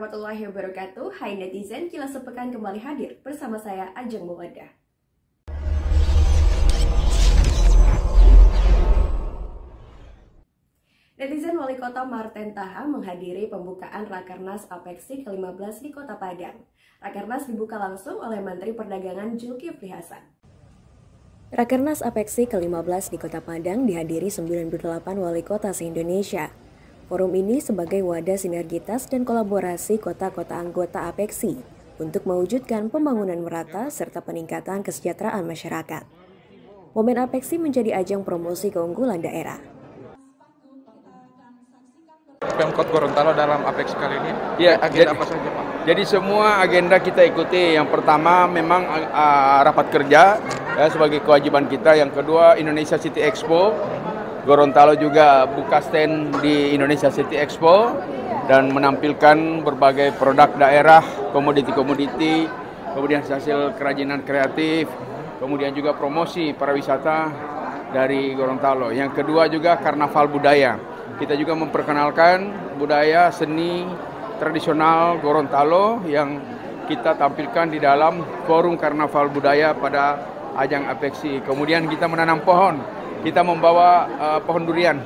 warahmatullahi wabarakatuh. Hai netizen, Kilas Sepekan kembali hadir bersama saya Ajeng Mawadah. Netizen Wali Kota Marten Taha menghadiri pembukaan Rakernas Apexi ke-15 di Kota Padang. Rakernas dibuka langsung oleh Menteri Perdagangan Zulkifli Hasan. Rakernas Apexi ke-15 di Kota Padang dihadiri 98 wali kota se-Indonesia. Forum ini sebagai wadah sinergitas dan kolaborasi kota-kota anggota Apexi untuk mewujudkan pembangunan merata serta peningkatan kesejahteraan masyarakat. Momen Apexi menjadi ajang promosi keunggulan daerah. Pemkot Gorontalo dalam Apexi kali ini, agenda apa saja, Pak? Jadi semua agenda kita ikuti. Yang pertama memang rapat kerja sebagai kewajiban kita. Yang kedua Indonesia City Expo. Gorontalo juga buka stand di Indonesia City Expo dan menampilkan berbagai produk daerah, komoditi-komoditi, kemudian hasil kerajinan kreatif, kemudian juga promosi pariwisata dari Gorontalo. Yang kedua juga karnaval budaya. Kita juga memperkenalkan budaya seni tradisional Gorontalo yang kita tampilkan di dalam forum karnaval budaya pada ajang Apexi. Kemudian kita menanam pohon. Kita membawa pohon durian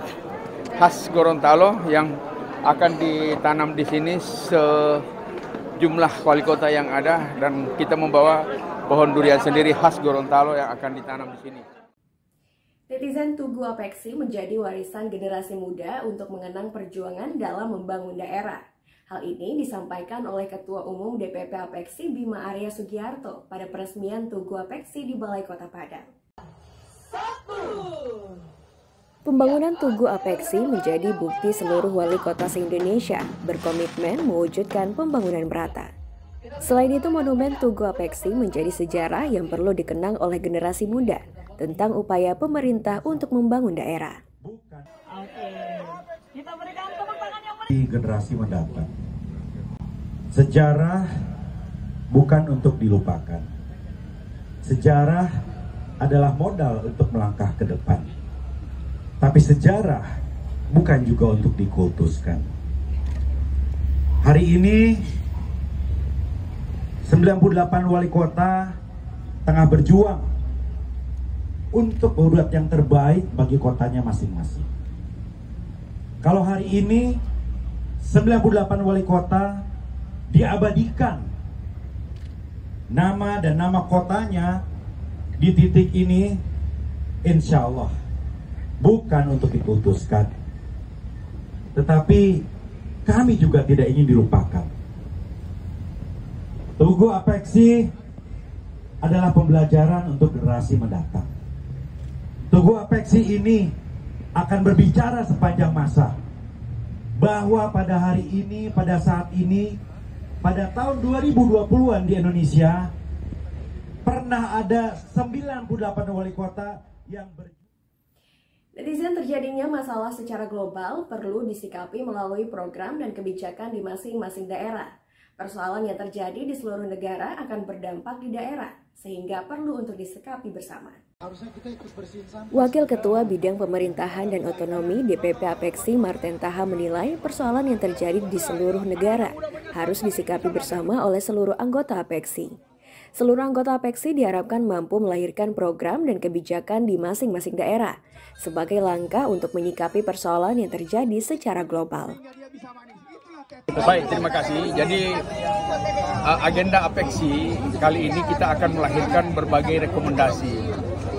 khas Gorontalo yang akan ditanam di sini sejumlah wali kota yang ada, dan kita membawa pohon durian sendiri khas Gorontalo yang akan ditanam di sini. Netizen Tugu Apexi menjadi warisan generasi muda untuk mengenang perjuangan dalam membangun daerah. Hal ini disampaikan oleh Ketua Umum DPP Apexi Bima Arya Sugiarto pada peresmian Tugu Apexi di Balai Kota Padang. Pembangunan Tugu Apexi menjadi bukti seluruh wali kota se-Indonesia berkomitmen mewujudkan pembangunan merata. Selain itu, monumen Tugu Apexi menjadi sejarah yang perlu dikenang oleh generasi muda tentang upaya pemerintah untuk membangun daerah. Generasi mendatang, sejarah bukan untuk dilupakan. Sejarah adalah modal untuk melangkah ke depan. Tapi sejarah bukan juga untuk dikultuskan. Hari ini 98 wali kota tengah berjuang untuk berbuat yang terbaik bagi kotanya masing-masing. Kalau hari ini 98 wali kota diabadikan nama dan nama kotanya di titik ini, insya Allah bukan untuk diputuskan, tetapi kami juga tidak ingin dilupakan. Tugu Apexi adalah pembelajaran untuk generasi mendatang. Tugu Apexi ini akan berbicara sepanjang masa bahwa pada hari ini, pada saat ini, pada tahun 2020-an di Indonesia pernah ada 98 wali kota yang Netizen, terjadinya masalah secara global perlu disikapi melalui program dan kebijakan di masing-masing daerah. Persoalan yang terjadi di seluruh negara akan berdampak di daerah, sehingga perlu untuk disikapi bersama. Wakil Ketua Bidang Pemerintahan dan Otonomi DPP Apexi Marten Taha menilai persoalan yang terjadi di seluruh negara harus disikapi bersama oleh seluruh anggota Apexi. Seluruh anggota Apexi diharapkan mampu melahirkan program dan kebijakan di masing-masing daerah sebagai langkah untuk menyikapi persoalan yang terjadi secara global. Baik, terima kasih. Jadi agenda Apexi kali ini kita akan melahirkan berbagai rekomendasi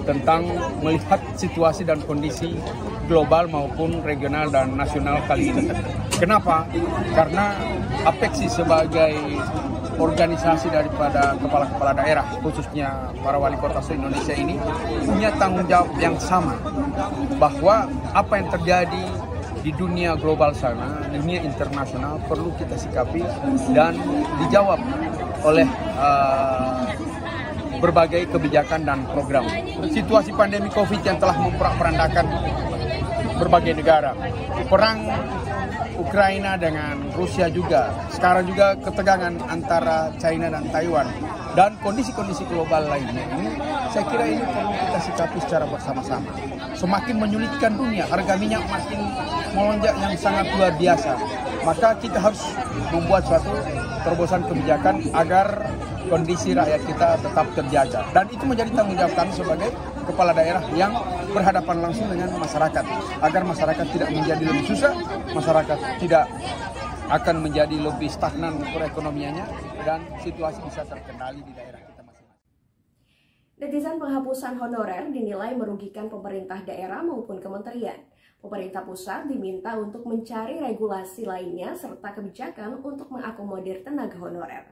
tentang melihat situasi dan kondisi global maupun regional dan nasional kali ini. Kenapa? Karena Apexi sebagai organisasi daripada kepala-kepala daerah, khususnya para wali kota se-Indonesia ini, punya tanggung jawab yang sama, bahwa apa yang terjadi di dunia global sana, dunia internasional, perlu kita sikapi dan dijawab oleh berbagai kebijakan dan program. Situasi pandemi COVID yang telah memporak-porandakan berbagai negara, perang Ukraina dengan Rusia juga, sekarang juga ketegangan antara China dan Taiwan, dan kondisi-kondisi global lainnya ini, saya kira ini perlu kita sikapi secara bersama-sama. Semakin menyulitkan dunia, harga minyak makin melonjak yang sangat luar biasa. maka kita harus membuat suatu terobosan kebijakan agar kondisi rakyat kita tetap terjaga. Dan itu menjadi tanggung jawab kami sebagai kepala daerah yang berhadapan langsung dengan masyarakat, agar masyarakat tidak menjadi lebih susah, masyarakat tidak akan menjadi lebih stagnan perekonomiannya, dan situasi bisa terkendali di daerah kita masing-masing. Netizen penghapusan honorer dinilai merugikan pemerintah daerah maupun kementerian. Pemerintah pusat diminta untuk mencari regulasi lainnya serta kebijakan untuk mengakomodir tenaga honorer.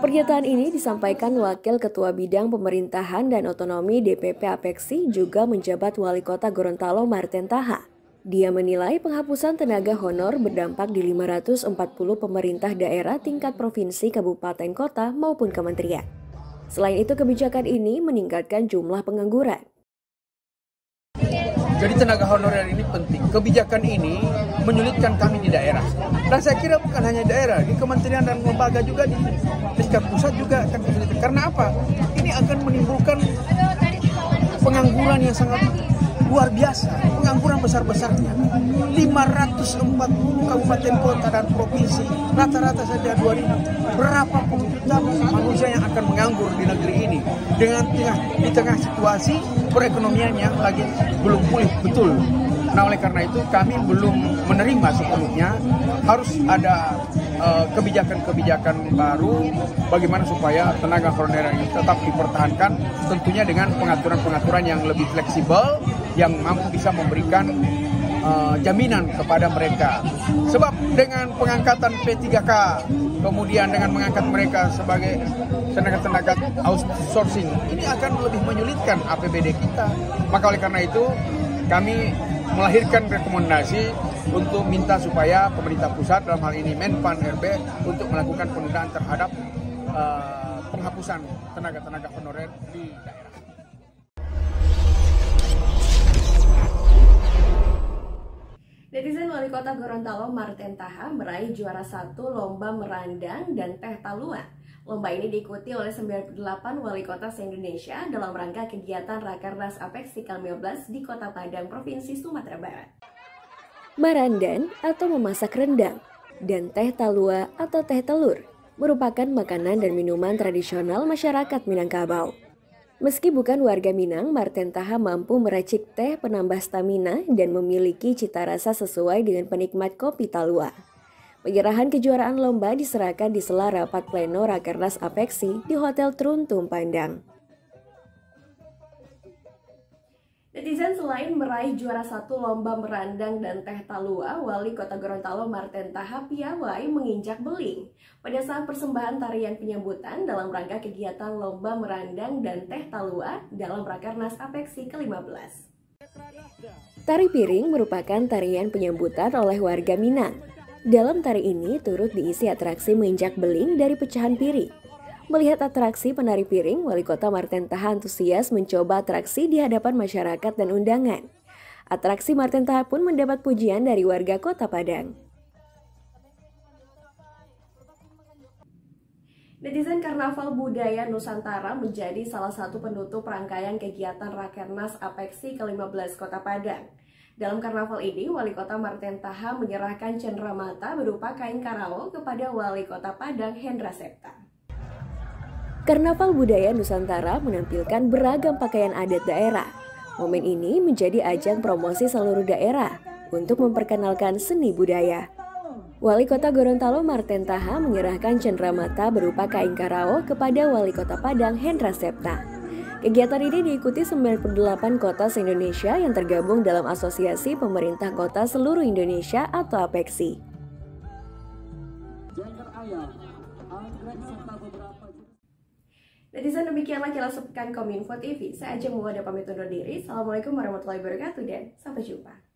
Pernyataan ini disampaikan Wakil Ketua Bidang Pemerintahan dan Otonomi DPP Apexi juga menjabat Wali Kota Gorontalo Marten Taha. Dia menilai penghapusan tenaga honor berdampak di 540 pemerintah daerah tingkat provinsi, kabupaten, kota maupun kementerian. Selain itu, kebijakan ini meningkatkan jumlah pengangguran. Jadi tenaga honorer ini penting. Kebijakan ini menyulitkan kami di daerah. Dan saya kira bukan hanya daerah, di kementerian dan lembaga juga, di tingkat pusat juga akan kesulitan. Karena apa? Ini akan menimbulkan pengangguran yang sangat luar biasa. Pengangguran besar-besarnya. 540 kabupaten, kota, dan provinsi. Rata-rata saja 2000. Berapa puluh juta manusia yang akan menganggur di negeri ini. Di tengah situasi perekonomian yang lagi belum pulih betul. Nah, oleh karena itu kami belum menerima sepenuhnya. Harus ada kebijakan-kebijakan baru bagaimana supaya tenaga honorer ini tetap dipertahankan, tentunya dengan pengaturan-pengaturan yang lebih fleksibel, yang mampu bisa memberikan jaminan kepada mereka. Sebab dengan pengangkatan P3K, kemudian dengan mengangkat mereka sebagai tenaga-tenaga outsourcing, ini akan lebih menyulitkan APBD kita. Maka oleh karena itu kami melahirkan rekomendasi untuk minta supaya pemerintah pusat, dalam hal ini Menpan RB, untuk melakukan penundaan terhadap penghapusan tenaga-tenaga honorer di daerah. Netizen Wali Kota Gorontalo Marten Taha meraih juara 1 lomba merandang dan teh talua. Lomba ini diikuti oleh 98 wali kota se-Indonesia dalam rangka kegiatan Rakernas Apexi ke-15 di Kota Padang, Provinsi Sumatera Barat. Merandan atau memasak rendang dan teh talua atau teh telur merupakan makanan dan minuman tradisional masyarakat Minangkabau. Meski bukan warga Minang, Marten Taha mampu meracik teh penambah stamina dan memiliki cita rasa sesuai dengan penikmat kopi talua. Penyerahan kejuaraan lomba diserahkan di sela rapat pleno Rakernas Apexi di Hotel Truntum Padang. Netizen selain meraih juara 1 lomba merandang dan teh talua, Wali Kota Gorontalo Marten Taha piawai menginjak beling pada saat persembahan tarian penyambutan dalam rangka kegiatan lomba merandang dan teh talua dalam Rakernas Apexi ke-15. Tari piring merupakan tarian penyambutan oleh warga Minang. Dalam tari ini turut diisi atraksi menginjak beling dari pecahan piring. Melihat atraksi penari piring, Wali Kota Marten Taha antusias mencoba atraksi di hadapan masyarakat dan undangan. Atraksi Marten Taha pun mendapat pujian dari warga Kota Padang. Netizen Karnaval Budaya Nusantara menjadi salah satu penutup rangkaian kegiatan Rakernas Apexi ke-15 Kota Padang. Dalam karnaval ini, Wali Kota Marten Taha menyerahkan cenderamata berupa kain karao kepada Wali Kota Padang Hendra Septa. Karnaval Budaya Nusantara menampilkan beragam pakaian adat daerah. Momen ini menjadi ajang promosi seluruh daerah untuk memperkenalkan seni budaya. Wali Kota Gorontalo Marten Taha menyerahkan cenderamata berupa kain karao kepada Wali Kota Padang Hendra Septa. Kegiatan ini diikuti 98 kota se-Indonesia yang tergabung dalam Asosiasi Pemerintah Kota Seluruh Indonesia atau Apexi. Netizen, demikianlah kilas sepekan Kominfo TV. Saya Ajeng Muwada pamit undur diri. Assalamualaikum warahmatullahi wabarakatuh dan sampai jumpa.